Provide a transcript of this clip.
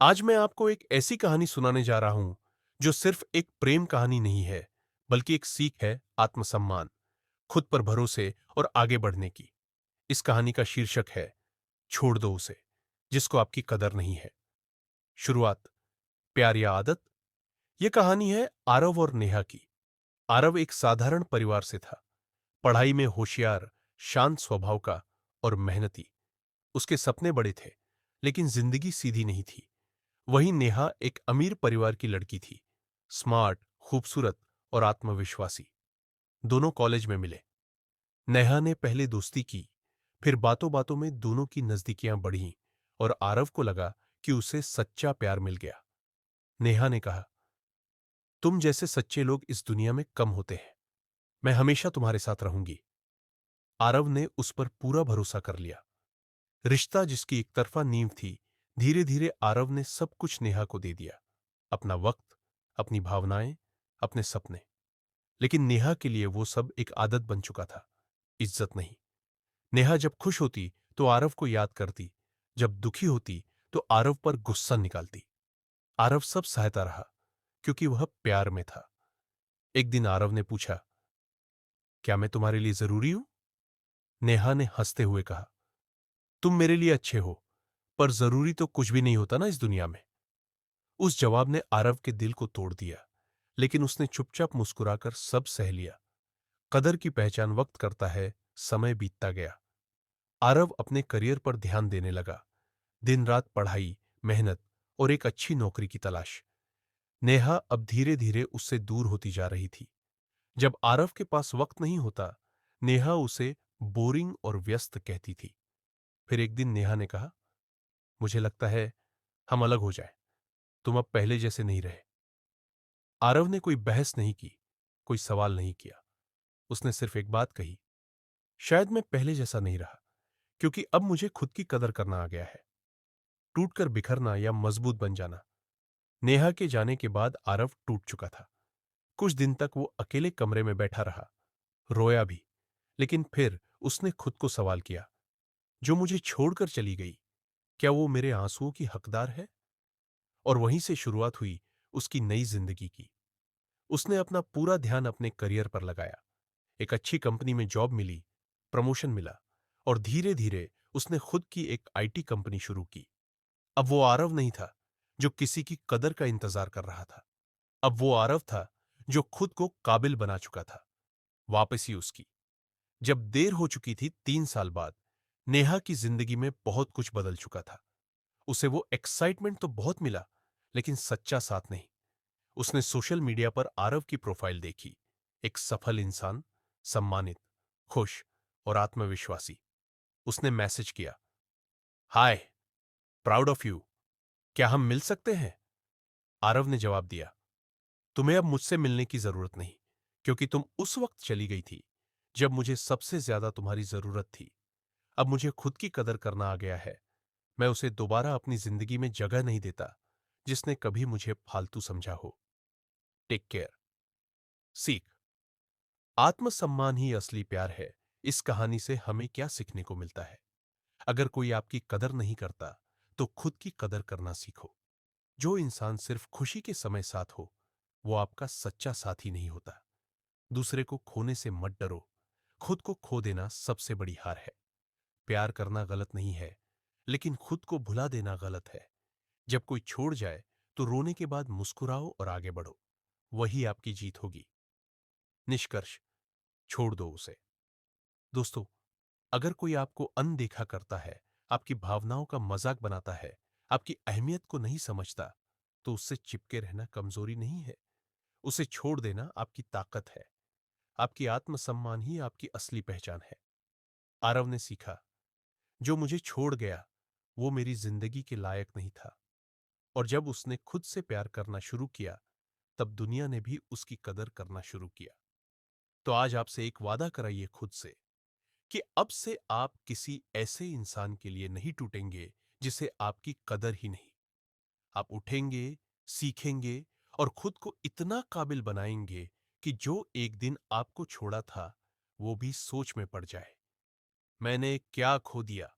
आज मैं आपको एक ऐसी कहानी सुनाने जा रहा हूं जो सिर्फ एक प्रेम कहानी नहीं है, बल्कि एक सीख है आत्मसम्मान, खुद पर भरोसे और आगे बढ़ने की। इस कहानी का शीर्षक है छोड़ दो उसे जिसको आपकी कदर नहीं है। शुरुआत, प्यार या आदत। यह कहानी है आरव और नेहा की। आरव एक साधारण परिवार से था, पढ़ाई में होशियार, शांत स्वभाव का और मेहनती। उसके सपने बड़े थे, लेकिन जिंदगी सीधी नहीं थी। वहीं नेहा एक अमीर परिवार की लड़की थी, स्मार्ट, खूबसूरत और आत्मविश्वासी। दोनों कॉलेज में मिले। नेहा ने पहले दोस्ती की, फिर बातों बातों में दोनों की नजदीकियां बढ़ीं और आरव को लगा कि उसे सच्चा प्यार मिल गया। नेहा ने कहा, तुम जैसे सच्चे लोग इस दुनिया में कम होते हैं, मैं हमेशा तुम्हारे साथ रहूंगी। आरव ने उस पर पूरा भरोसा कर लिया। रिश्ता जिसकी एक तरफा नींव थी, धीरे धीरे आरव ने सब कुछ नेहा को दे दिया। अपना वक्त, अपनी भावनाएं, अपने सपने। लेकिन नेहा के लिए वो सब एक आदत बन चुका था, इज्जत नहीं। नेहा जब खुश होती तो आरव को याद करती, जब दुखी होती तो आरव पर गुस्सा निकालती। आरव सब सहता रहा, क्योंकि वह प्यार में था। एक दिन आरव ने पूछा, क्या मैं तुम्हारे लिए जरूरी हूं? नेहा ने हंसते हुए कहा, तुम मेरे लिए अच्छे हो, पर जरूरी तो कुछ भी नहीं होता ना इस दुनिया में। उस जवाब ने आरव के दिल को तोड़ दिया, लेकिन उसने चुपचाप मुस्कुराकर सब सह लिया। कदर की पहचान वक्त करता है। समय बीतता गया। आरव अपने करियर पर ध्यान देने लगा। दिन रात पढ़ाई, मेहनत और एक अच्छी नौकरी की तलाश। नेहा अब धीरे धीरे उससे दूर होती जा रही थी। जब आरव के पास वक्त नहीं होता, नेहा उसे बोरिंग और व्यस्त कहती थी। फिर एक दिन नेहा ने कहा, मुझे लगता है हम अलग हो जाए, तुम अब पहले जैसे नहीं रहे। आरव ने कोई बहस नहीं की, कोई सवाल नहीं किया। उसने सिर्फ एक बात कही, शायद मैं पहले जैसा नहीं रहा, क्योंकि अब मुझे खुद की कदर करना आ गया है। टूटकर बिखरना या मजबूत बन जाना। नेहा के जाने के बाद आरव टूट चुका था। कुछ दिन तक वो अकेले कमरे में बैठा रहा, रोया भी। लेकिन फिर उसने खुद को सवाल किया, जो मुझे छोड़कर चली गई, क्या वो मेरे आंसुओं की हकदार है? और वहीं से शुरुआत हुई उसकी नई जिंदगी की। उसने अपना पूरा ध्यान अपने करियर पर लगाया। एक अच्छी कंपनी में जॉब मिली, प्रमोशन मिला और धीरे धीरे उसने खुद की एक आईटी कंपनी शुरू की। अब वो आरव नहीं था जो किसी की कदर का इंतजार कर रहा था। अब वो आरव था जो खुद को काबिल बना चुका था। वापसी उसकी, जब देर हो चुकी थी 3 साल बाद, नेहा की जिंदगी में बहुत कुछ बदल चुका था। उसे वो एक्साइटमेंट तो बहुत मिला, लेकिन सच्चा साथ नहीं। उसने सोशल मीडिया पर आरव की प्रोफाइल देखी, एक सफल इंसान, सम्मानित, खुश और आत्मविश्वासी। उसने मैसेज किया, हाय, प्राउड ऑफ यू, क्या हम मिल सकते हैं? आरव ने जवाब दिया, तुम्हें अब मुझसे मिलने की जरूरत नहीं, क्योंकि तुम उस वक्त चली गई थी जब मुझे सबसे ज्यादा तुम्हारी जरूरत थी। अब मुझे खुद की कदर करना आ गया है। मैं उसे दोबारा अपनी जिंदगी में जगह नहीं देता जिसने कभी मुझे फालतू समझा हो। Take care. सीख, आत्मसम्मान ही असली प्यार है। इस कहानी से हमें क्या सीखने को मिलता है? अगर कोई आपकी कदर नहीं करता, तो खुद की कदर करना सीखो। जो इंसान सिर्फ खुशी के समय साथ हो, वो आपका सच्चा साथी नहीं होता। दूसरे को खोने से मत डरो, खुद को खो देना सबसे बड़ी हार है। प्यार करना गलत नहीं है, लेकिन खुद को भुला देना गलत है। जब कोई छोड़ जाए, तो रोने के बाद मुस्कुराओ और आगे बढ़ो। वही आपकी जीत होगी। निष्कर्ष, छोड़ दो उसे। दोस्तों, अगर कोई आपको अनदेखा करता है, आपकी भावनाओं का मजाक बनाता है, आपकी अहमियत को नहीं समझता, तो उससे चिपके रहना कमजोरी नहीं है। उसे छोड़ देना आपकी ताकत है। आपकी आत्मसम्मान ही आपकी असली पहचान है। आरव ने सीखा, जो मुझे छोड़ गया वो मेरी जिंदगी के लायक नहीं था। और जब उसने खुद से प्यार करना शुरू किया, तब दुनिया ने भी उसकी कदर करना शुरू किया। तो आज आपसे एक वादा कराइए खुद से कि अब से आप किसी ऐसे इंसान के लिए नहीं टूटेंगे जिसे आपकी कदर ही नहीं। आप उठेंगे, सीखेंगे और खुद को इतना काबिल बनाएंगे कि जो एक दिन आपको छोड़ा था, वो भी सोच में पड़ जाए, मैंने क्या खो दिया।